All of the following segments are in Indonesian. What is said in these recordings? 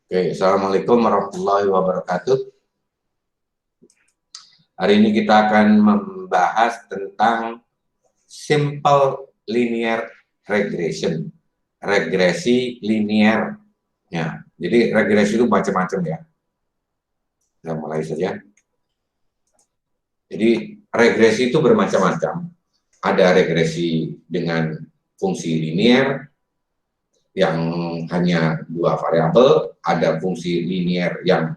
Oke, Assalamualaikum warahmatullahi wabarakatuh. Hari ini kita akan membahas tentang simple linear regression, regresi linear. Ya, jadi regresi itu macam-macam ya. Kita mulai saja. Jadi regresi itu bermacam-macam. Ada regresi dengan fungsi linear yang hanya dua variabel, ada fungsi linear yang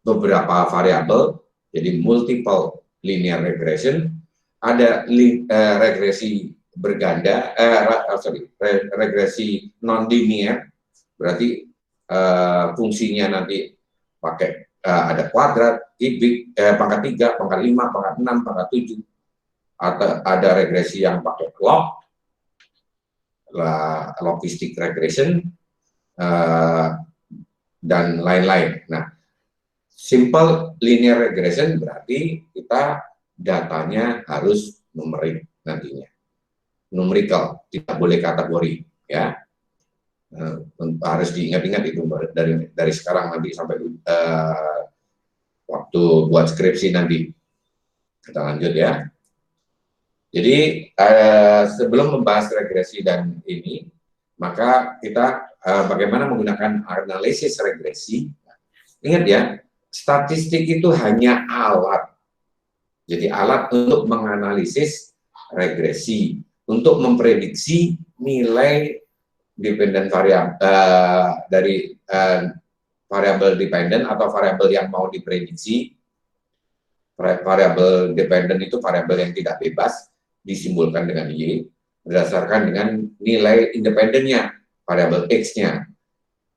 beberapa variabel, jadi multiple linear regression, ada regresi berganda, regresi non-linear, berarti fungsinya nanti pakai ada kuadrat, kubik, pangkat 3, pangkat 5, pangkat 6, pangkat 7, atau ada regresi yang pakai log, logistic regression, dan lain-lain. Nah, simple linear regression berarti kita datanya harus numerik nantinya. Numerical, tidak boleh kategori ya. Harus diingat-ingat itu dari sekarang nanti sampai waktu buat skripsi nanti. Kita lanjut ya. Jadi sebelum membahas regresi dan ini, maka kita bagaimana menggunakan analisis regresi. Ingat ya, statistik itu hanya alat. Jadi alat untuk menganalisis regresi, untuk memprediksi nilai dependent variabel dari variabel dependent atau variabel yang mau diprediksi. Variabel dependent itu variabel yang tidak bebas, disimbolkan dengan Y, berdasarkan dengan nilai independennya, variabel X-nya.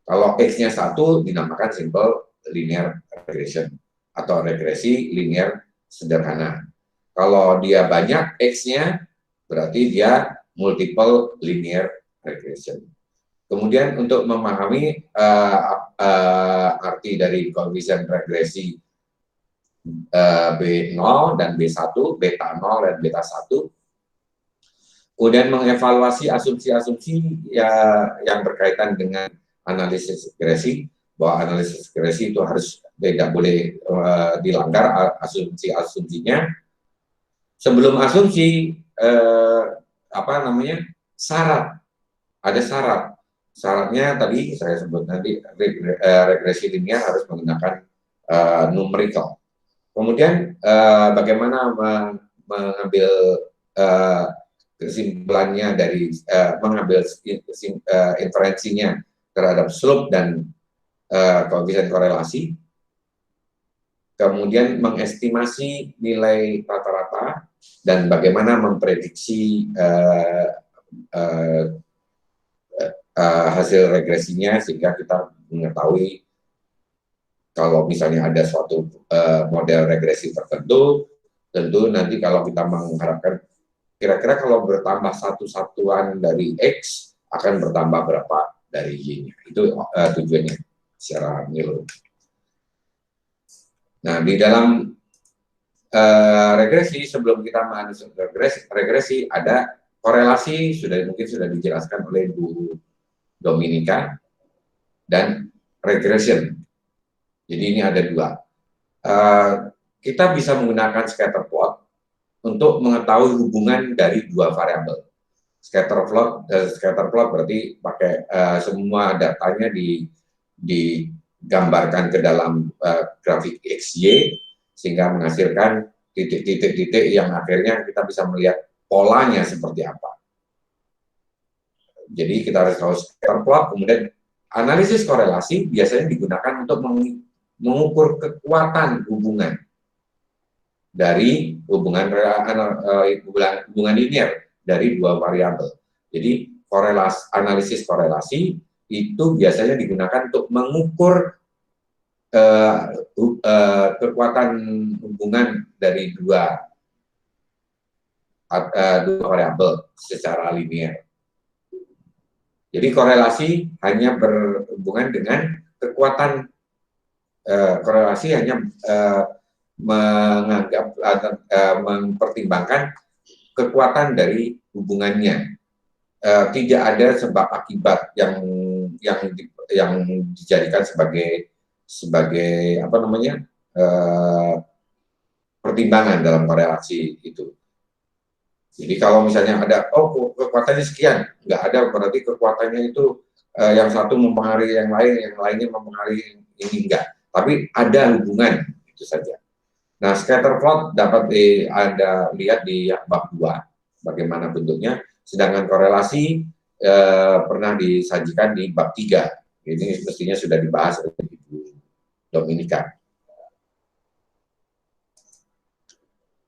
Kalau X-nya 1, dinamakan simple linear regression atau regresi linear sederhana. Kalau dia banyak X-nya, berarti dia multiple linear regression. Kemudian untuk memahami arti dari koefisien regresi B0 dan B1, beta 0 dan beta 1, kemudian mengevaluasi asumsi-asumsi yang berkaitan dengan analisis regresi, bahwa analisis regresi itu harus tidak boleh dilanggar asumsi-asumsinya. Sebelum asumsi, syarat, ada syarat. Syaratnya tadi saya sebut nanti regresi linear harus menggunakan numerical. Kemudian bagaimana mengambil kesimpulannya dari mengambil inferensinya terhadap slope dan koefisien korelasi, kemudian mengestimasi nilai rata-rata dan bagaimana memprediksi hasil regresinya sehingga kita mengetahui kalau misalnya ada suatu model regresi tertentu, tentu nanti kalau kita mengharapkan kira-kira kalau bertambah satu satuan dari X akan bertambah berapa dari Y-nya. Itu tujuannya secara menyeluruh. Nah, di dalam regresi, sebelum kita menganalisis regresi, ada korelasi, mungkin sudah dijelaskan oleh Bu Dominika, dan regression. Jadi ini ada dua. Kita bisa menggunakan scatter plot untuk mengetahui hubungan dari dua variabel. Scatter plot berarti pakai semua datanya digambarkan ke dalam grafik XY sehingga menghasilkan titik-titik yang akhirnya kita bisa melihat polanya seperti apa. Jadi kita harus tahu scatter plot, kemudian analisis korelasi biasanya digunakan untuk mengukur kekuatan hubungan dari hubungan linear dari dua variabel. Jadi analisis korelasi itu biasanya digunakan untuk mengukur kekuatan hubungan dari dua variabel secara linear. Jadi korelasi hanya berhubungan dengan kekuatan korelasi hanya mempertimbangkan kekuatan dari hubungannya. Tidak ada sebab akibat yang yang dijadikan sebagai apa namanya pertimbangan dalam korelasi itu. Jadi kalau misalnya ada, oh kekuatannya sekian, nggak ada berarti kekuatannya itu yang satu mempengaruhi yang lain, yang lainnya mempengaruhi ini enggak. Tapi ada hubungan, itu saja. Nah, scatter plot dapat Anda lihat di bab 2, bagaimana bentuknya, sedangkan korelasi pernah disajikan di bab 3. Ini mestinya sudah dibahas oleh Ibu Dominika.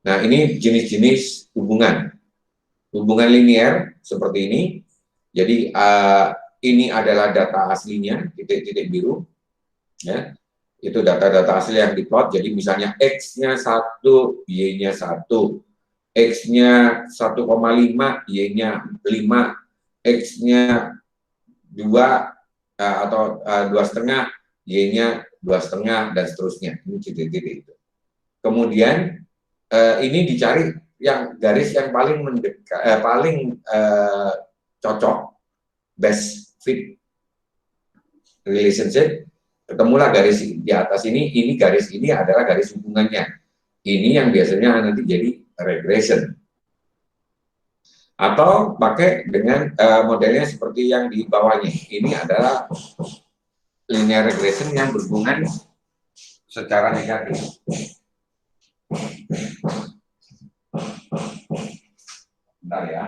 Nah, ini jenis-jenis hubungan. Hubungan linear seperti ini. Jadi ini adalah data aslinya, titik-titik biru. Ya. Itu data-data asli yang diplot. Jadi misalnya X-nya 1, Y-nya 1, X-nya 1,5, Y-nya 5, X-nya 2 atau 2,5, Y-nya 2,5, dan seterusnya. Ini titik-titik itu. Kemudian ini dicari yang garis yang paling mendekat, cocok, best fit relationship. Ketemulah garis di atas ini garis ini adalah garis hubungannya. Ini yang biasanya nanti jadi regression. Atau pakai dengan modelnya seperti yang di bawahnya. Ini adalah linear regression yang berhubungan secara negatif. Bentar ya.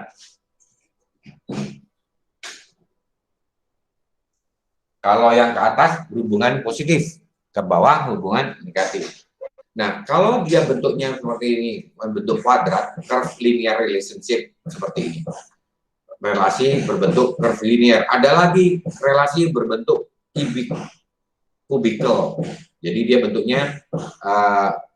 Kalau yang ke atas berhubungan positif, ke bawah hubungan negatif. Nah, kalau dia bentuknya seperti ini, bentuk kuadrat, curve linear relationship seperti ini. Relasi berbentuk curve linear. Ada lagi relasi berbentuk kubikel. Jadi dia bentuknya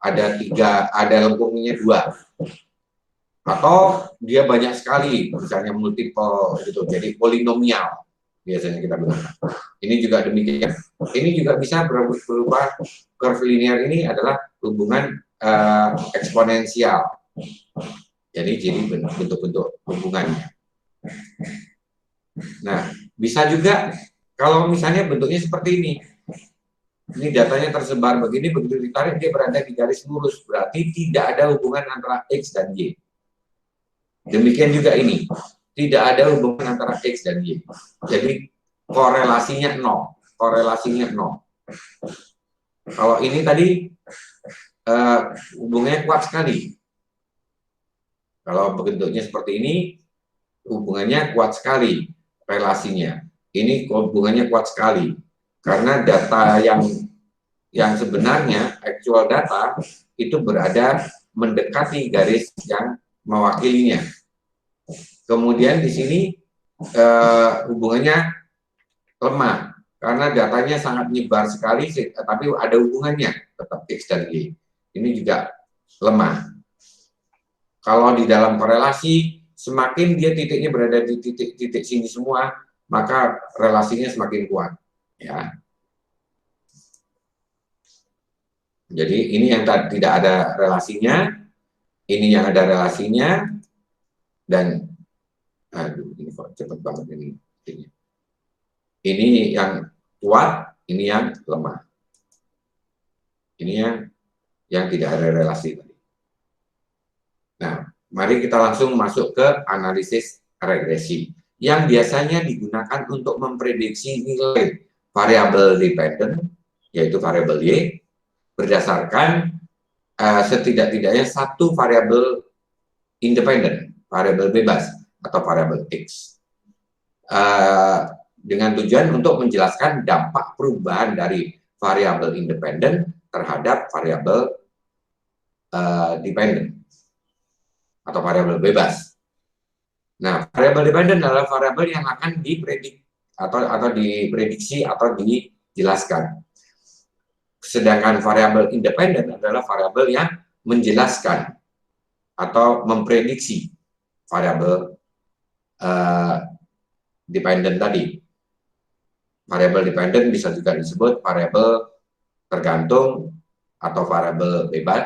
ada lengkungnya 2. Atau dia banyak sekali, misalnya multiple gitu. Jadi polinomial biasanya kita gunakan. Ini juga demikian. Ini juga bisa berupa curve linear. Ini adalah hubungan eksponensial. Jadi bentuk-bentuk hubungannya. Nah, bisa juga kalau misalnya bentuknya seperti ini. Ini datanya tersebar begini, begitu ditarik dia berada di garis lurus. Berarti tidak ada hubungan antara X dan Y. Demikian juga ini. Tidak ada hubungan antara X dan Y. Jadi korelasinya 0. Korelasinya 0. Kalau ini tadi hubungannya kuat sekali. Kalau bentuknya seperti ini, hubungannya kuat sekali relasinya. Ini hubungannya kuat sekali. Karena data yang sebenarnya, actual data, itu berada mendekati garis yang mewakilinya. Kemudian di sini hubungannya lemah karena datanya sangat nyebar sekali, tapi ada hubungannya tetap X dan Y. Ini juga lemah. Kalau di dalam korelasi, semakin dia titiknya berada di titik-titik sini semua, maka relasinya semakin kuat. Ya. Jadi ini yang tidak ada relasinya, ini yang ada relasinya, dan aduh, ini kok cepet banget ini. Ini yang kuat, ini yang lemah. Ini yang tidak ada relasi tadi. Nah, mari kita langsung masuk ke analisis regresi yang biasanya digunakan untuk memprediksi nilai variabel dependent, yaitu variabel Y, berdasarkan setidak-tidaknya satu variabel independen, variabel bebas atau variabel X. Dengan tujuan untuk menjelaskan dampak perubahan dari variabel independen terhadap variabel dependent atau variabel bebas. Nah, variabel dependent adalah variabel yang akan diprediksi atau dijelaskan. Sedangkan variabel independen adalah variabel yang menjelaskan atau memprediksi variabel dependent tadi. Variabel dependent bisa juga disebut variabel tergantung atau variabel bebas,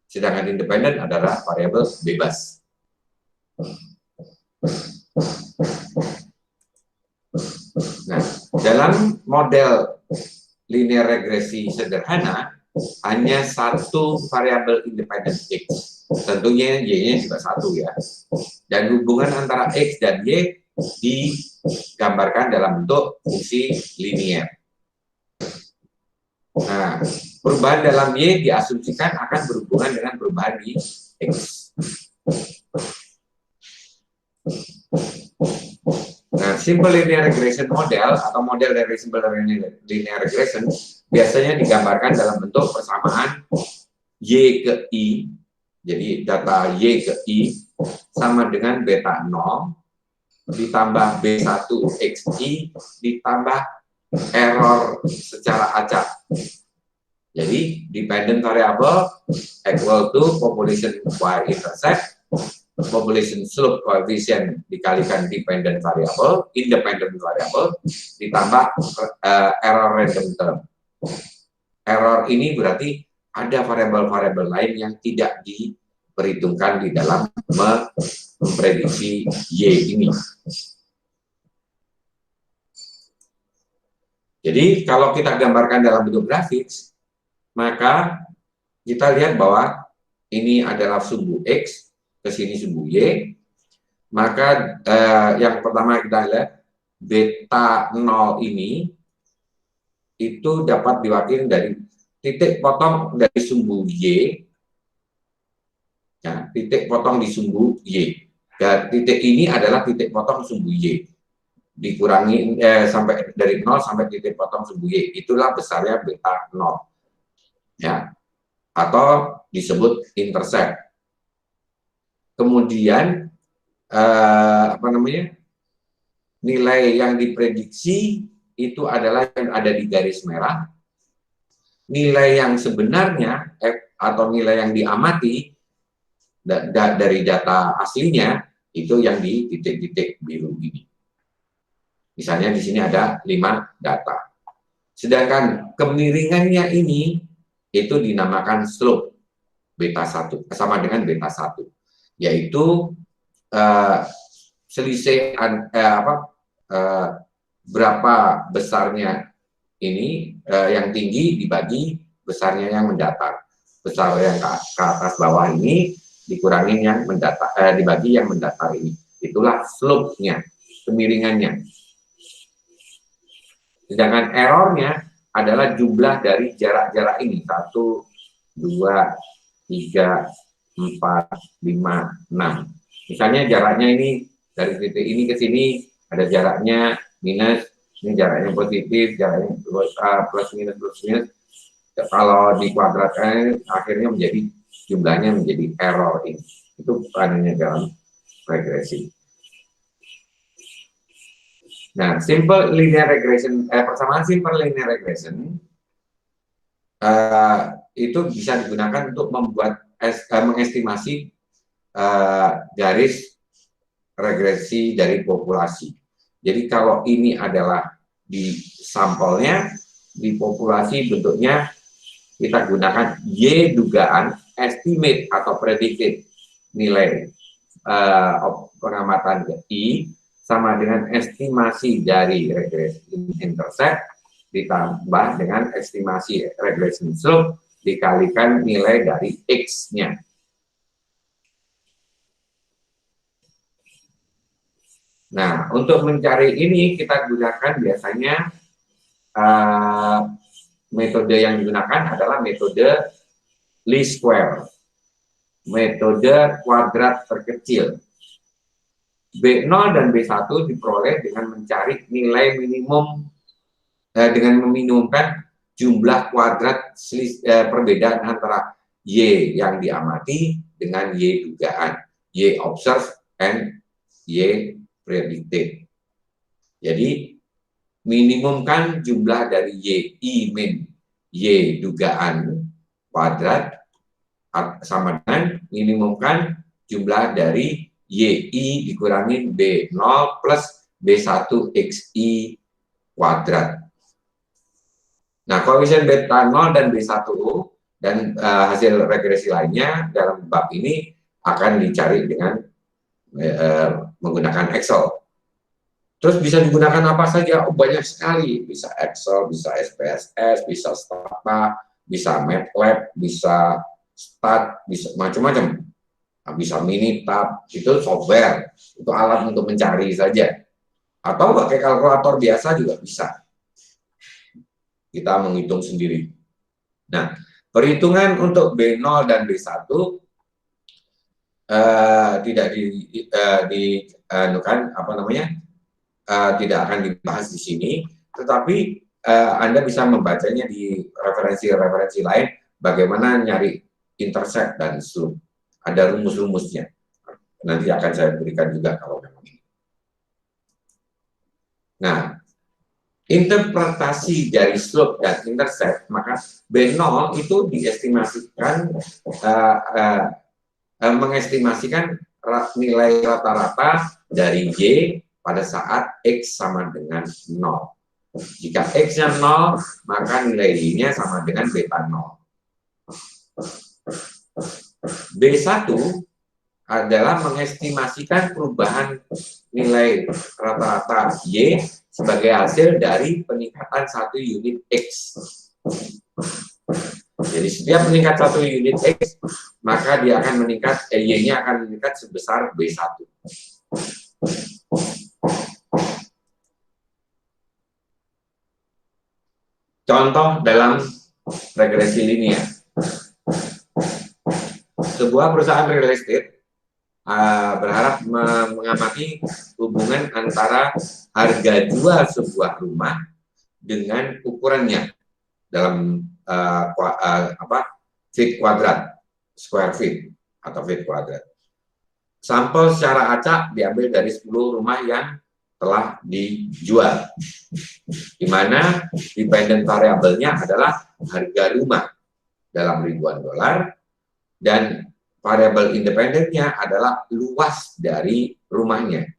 sedangkan independen adalah variabel bebas. Nah, dalam model linear regresi sederhana, hanya satu variabel independen X. Tentunya Y-nya juga satu ya. Dan hubungan antara X dan Y digambarkan dalam bentuk fungsi linear. Nah, perubahan dalam Y diasumsikan akan berhubungan dengan perubahan di X. Nah, simple linear regression model atau model dari simple linear regression biasanya digambarkan dalam bentuk persamaan Y ke I. Jadi data Y ke I sama dengan beta 0 ditambah B1 XI ditambah error secara acak. Jadi dependent variable equal to population y-intercept, population slope coefficient dikalikan dependent variable, independent variable, ditambah error random term. Error ini berarti ada variabel-variabel lain yang tidak diperhitungkan di dalam memprediksi Y ini. Jadi kalau kita gambarkan dalam bentuk grafik, maka kita lihat bahwa ini adalah sumbu X, ke sini sumbu Y. Maka yang pertama kita lihat beta 0 ini itu dapat diwakili dari titik potong dari sumbu Y, ya, titik potong di sumbu Y. Dan titik ini adalah titik potong sumbu Y. Dikurangi sampai dari 0 sampai titik potong sumbu Y. Itulah besarnya beta 0. Ya, atau disebut intercept. Kemudian apa namanya, nilai yang diprediksi itu adalah yang ada di garis merah. Nilai yang sebenarnya atau nilai yang diamati dari data aslinya itu yang di titik-titik biru ini. Misalnya di sini ada 5 data. Sedangkan kemiringannya ini itu dinamakan slope beta 1, sama dengan beta 1, yaitu selisih berapa besarnya ini yang tinggi dibagi besarnya yang mendatar. Besar yang ke atas bawah ini dikurangi yang mendatar, dibagi yang mendatar ini. Itulah slope-nya, kemiringannya. Sedangkan errornya adalah jumlah dari jarak-jarak ini. 1, 2, 3, 4, 5, 6. Misalnya jaraknya ini dari titik ini ke sini ada jaraknya minus, ini jaraknya positif, jaraknya plus minus. Kalau dikuadratkan akhirnya menjadi jumlahnya menjadi error ini. Itu perannya dalam regresi. Nah, simple linear regression, persamaan simple linear regression itu bisa digunakan untuk membuat mengestimasi garis regresi dari populasi. Jadi kalau ini adalah di sampelnya, di populasi bentuknya kita gunakan Y dugaan, estimate atau predicted nilai pengamatan I sama dengan estimasi dari regresi intercept ditambah dengan estimasi regression slope dikalikan nilai dari X-nya. Nah, untuk mencari ini kita gunakan biasanya metode yang digunakan adalah metode least square, metode kuadrat terkecil. B0 dan B1 diperoleh dengan mencari nilai minimum dengan meminimumkan jumlah kuadrat perbedaan antara Y yang diamati dengan Y dugaan, Y observed and Y predicted. Jadi minimumkan jumlah dari Y I min Y dugaan kuadrat sama dengan minimumkan jumlah dari YI dikurangi B0 plus B1 XI kuadrat. Nah, koefisien beta 0 dan B1 dan hasil regresi lainnya dalam bab ini akan dicari dengan menggunakan Excel. Terus bisa digunakan apa saja? Oh, banyak sekali. Bisa Excel, bisa SPSS, bisa Stata, bisa MATLAB, bisa Stat, bisa macam-macam. Nah, bisa Minitab, itu software, itu alat untuk mencari saja. Atau pakai kalkulator biasa juga bisa. Kita menghitung sendiri. Nah, perhitungan untuk B0 dan B1 tidak tidak akan dibahas di sini, tetapi Anda bisa membacanya di referensi-referensi lain, bagaimana nyari intercept dan slope. Ada rumus-rumusnya. Nanti akan saya berikan juga kalau memang ini. Nah, interpretasi dari slope dan intercept, maka B0 itu diestimasikan mengestimasikan nilai rata-rata dari Y pada saat X sama dengan 0. Jika X-nya 0, maka nilai Y-nya sama dengan beta 0. B1 adalah mengestimasikan perubahan nilai rata-rata Y sebagai hasil dari peningkatan 1 unit X. Jadi setiap meningkat 1 unit X, maka dia akan meningkat, Y-nya akan meningkat sebesar B1. Contoh dalam regresi linear. Sebuah perusahaan real estate berharap mengamati hubungan antara harga jual sebuah rumah dengan ukurannya dalam feet kuadrat, square feet atau feet kuadrat. Sampel secara acak diambil dari 10 rumah yang telah dijual, di mana dependent variabelnya adalah harga rumah dalam ribuan dolar, dan variabel independennya adalah luas dari rumahnya.